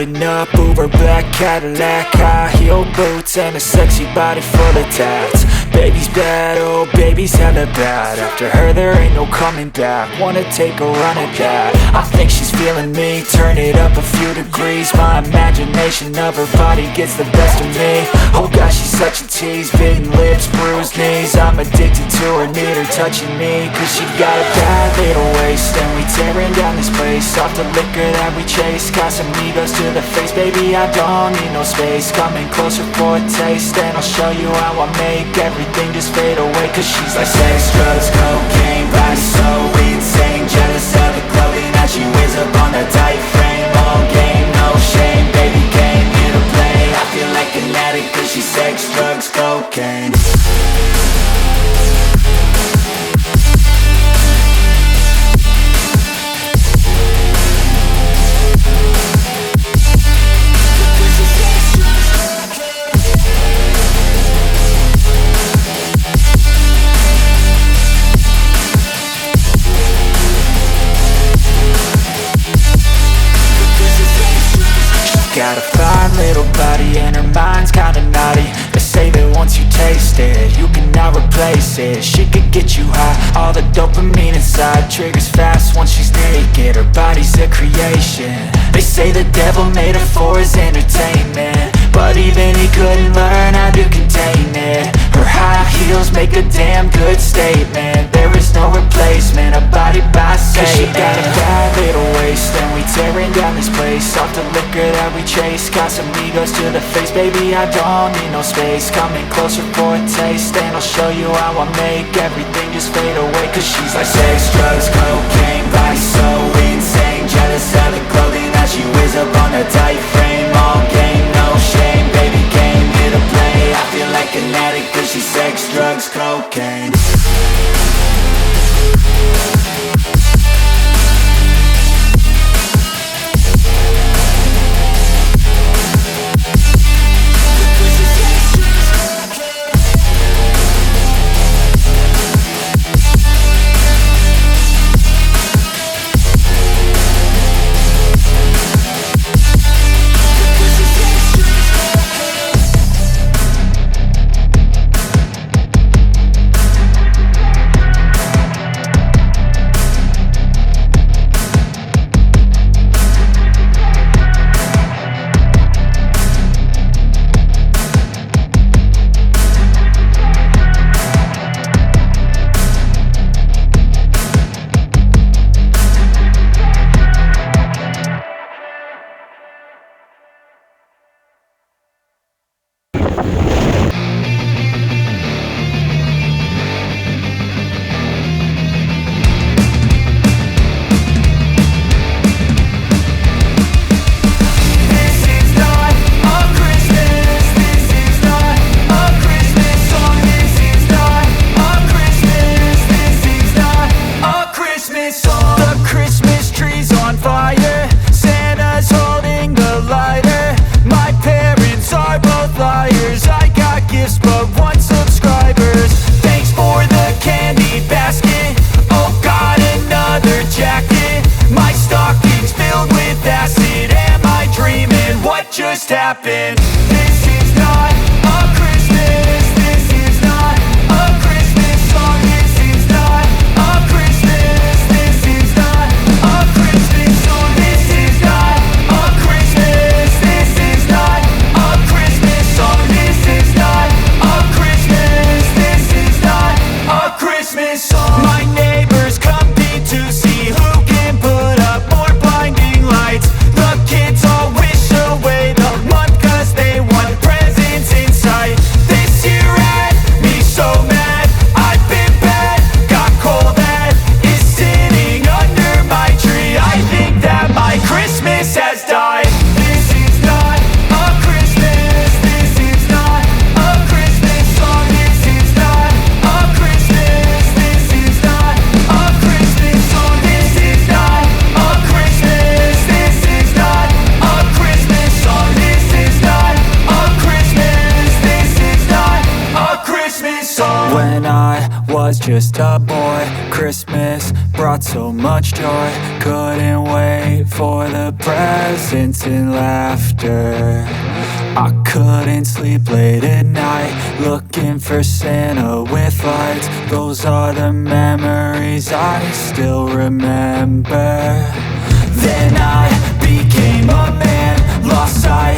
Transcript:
Driving up Uber black Cadillac, high heel boots and a sexy body full of tats. Baby's bad, oh baby's hella bad. After her there ain't no coming back. Wanna take a run at that. I think she's feeling me, turn it up a few degrees. My imagination of her body gets the best of me. Oh gosh, she's such a tease, bitten lips, bruised knees. I'm addicted to her, need her touching me. Cause she got a bad little waist, and we tearing down this place. Off the liquor that we chase, got some egos to the face. Baby, I don't need no space. Coming closer for a taste, and I'll show you how I make everything just fade away. Cause she's like sex, drugs, cocaine, body so insane. Jealous of the clothing that she wears up on that tight frame. All game, no shame, baby came here to play. I feel like an addict cause she's sex, drugs, cocaine. Got a fine little body and her mind's kinda naughty. They say that once you taste it, you cannot replace it. She could get you high, all the dopamine inside triggers fast once she's naked. Her body's a creation. They say the devil made her for his entertainment, but even he couldn't learn how to contain it. Her high heels make a damn good statement. There is no replacement, a body by Satan. Cause she got a bad little waist, and we tearing down this place. Off the liquor that we chase, got some egos to the face. Baby, I don't need no space. Coming closer for a taste, and I'll show you how I make everything just fade away. Cause she's like sex, drugs, cocaine, body so insane. Jealous of the clothing that she wears up on that tight frame. All game, no shame, baby came here to play. I feel like an addict cause she's sex, drugs, cocaine. Just happened. This is not a Christmas. This is not a Christmas song. This is not a Christmas. This is not a Christmas song. This is not a Christmas. This is not a Christmas song. This is not a Christmas. This is not a Christmas song. My neighbors compete to see who can put up more blinding lights. The kids all wish away the month cause they was just a boy. Christmas brought so much joy. Couldn't wait for the presents and laughter. I couldn't sleep late at night, looking for Santa with lights. Those are the memories I still remember. Then I became a man, lost sight